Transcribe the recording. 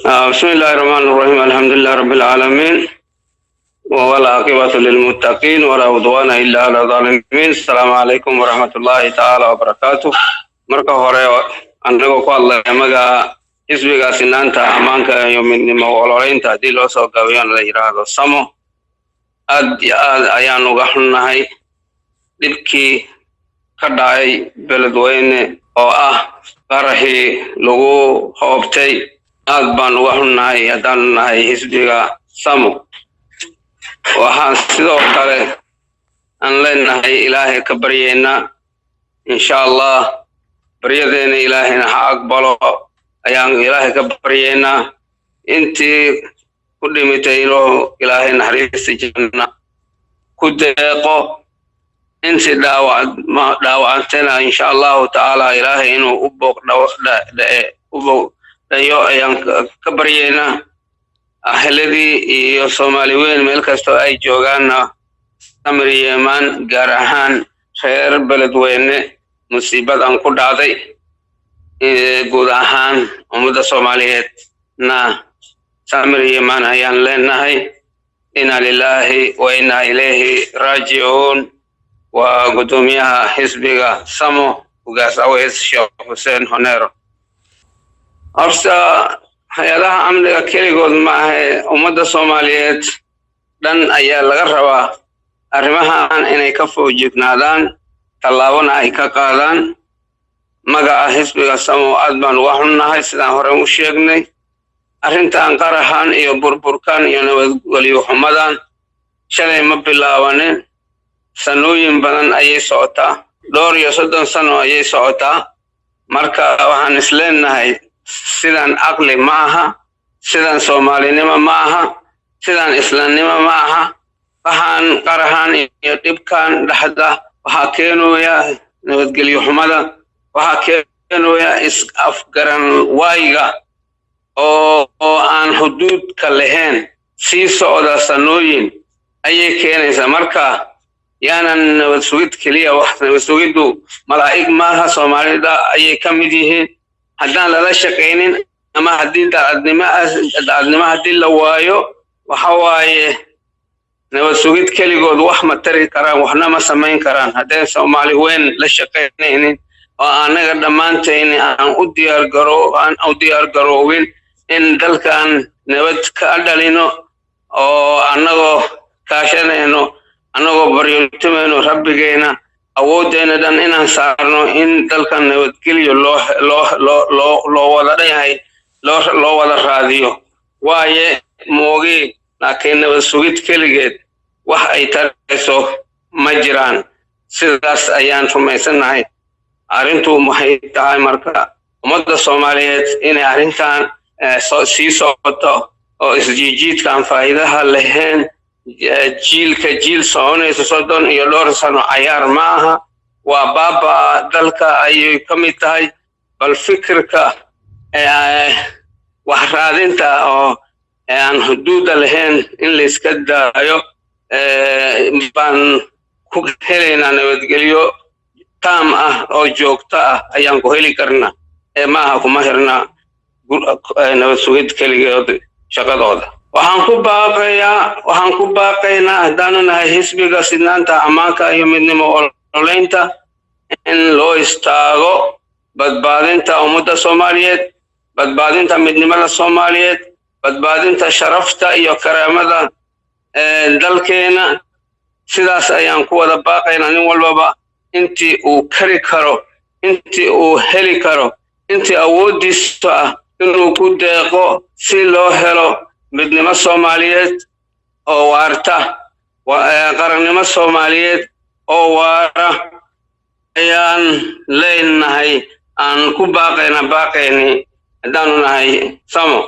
بسم الله الرحمن الرحيم الحمد لله رب العالمين والعاقبة للمتقين ولا عدوان إلا على الظالمين السلام عليكم ورحمة الله تعالى وبركاته marka hore anagoo ku hadlaya magaca xisbiga sinaanta ammaanka iyo midnimo ololeynta haddii loo soo gaabiyaan la yidhaahdo samo aad iyo aad ayaan uga xunnahay dhibkii ka dhacay beledweyne oo ah qaraxii lagu hoobtay aad baan uga xunnahay haddaan nahay xisbiga samo waxaan sidoo kale aan leenahay ilaahay ka baryeena insha allah baryadeena ilaahayna ha aqbalo ayaan ilaahay ka baryeena intii ku dhimitay inuu ilaahay naxariista janna ku deeqo intii dhaawacantana insha allahu tacaala ilaahay inuu u boogdhayo ayaan ka baryeena ahladii iyo soomaali weyn meel kastoo ay joogaanna samir yeemaan gaar ahaan reer beledweyne musiibadan ku dhacday guud ahaan ummadda soomaaliyeedna samir yeemaan ayaan leenahay inna lilaahi wa inna ilayhi raajicuun waa gudoomiyaha xisbiga samo ugaas aweys sheekh xuseen honeero horta hay-adaha amniga keligood maahe ummadda soomaaliyeed dhan ayaa laga rabaa arrimahan inay ka foojignaadaan tallaabona ay ka qaadaan magaca xisbiga samo aad baan uga xunnahay sidaan hore u sheegnay arrintan qaraxan iyo burburkan iyo nabadgelyo xumadan shalay ma bilaabanin sanooyin badan ayay socotaa dhowr iyo 30 sano ayay socotaa marka waxaan isleenahay sidaan aqli ma aha sidaan soomaalinimo ma aha sidaan islaamnimo ma aha waxaan qaraxan iyo dhibkan dhaxda waxaa keenaya nabadgelyo xumada waxaa keenaya is-afgaran waayiga oo aan xuduudka lahayn sii socda sanooyin ayay keenaysaa marka yaanan nabad sugid keliya wax nabad sugiddu malaa'ig maaha soomaalida ayay ka mid yihiin haddaan lala shaqaynin ama haddii daacadnimo haddii la waayo waxa waaye nabad sugid keligood wax ma tari karaan waxna ma samayn karaan haddeen soomaali weyn la shaqaynaynin oo annaga dhammaantayn aan u diyaargaroowin in dalkan nabad ka dhalino oo annagoo kaashanayno annagoo baryootamayno rabbigeena awooddeena dhan inaan saarno in dalkan nabadgelyo loo wada dhayahay loo wada raadiyo waaye moogii laakiin nabad sugid keligeed wax ay tarayso ma jiraan sidaas ayaan rumaysanahay arrintu maxay tahay marka ummadda soomaaliyeed inay arrintan sii socoto oo isjiijiidkaan faa'iidaha lahayn jiilka jiil soconaysa 30 iyo dhowr sano cayaar ma aha waa baaba dalka ayay ka mid tahay bal fikirka wax raadinta oo aan xuduuda lahayn in la iska daayo baan ku helaynaa nabadgelyo taam ah oo joogto ah ayaan ku heli karnaa maaha kuma xirnaa nabad sugid keligeed shaqadooda waxaan ku baaqaynaa haddaanu nahay xisbiga sinaanta ammaanka iyo midnimo ololeynta in loo istaago badbaadinta ummadda soomaaliyeed badbaadinta midnimada soomaaliyeed badbaadinta sharafta iyo karaamada dalkeena sidaas ayaan ku wada baaqaynaa nin walbaba intii uu kari karo intii uu heli karo intii awooddiisa ah inuu ku deeqo si loo helo midnimo soomaaliyeed oo waarta qarannimo soomaaliyeed oo waara ayaan leenahay aan ku baaqayni haddaanu nahay samo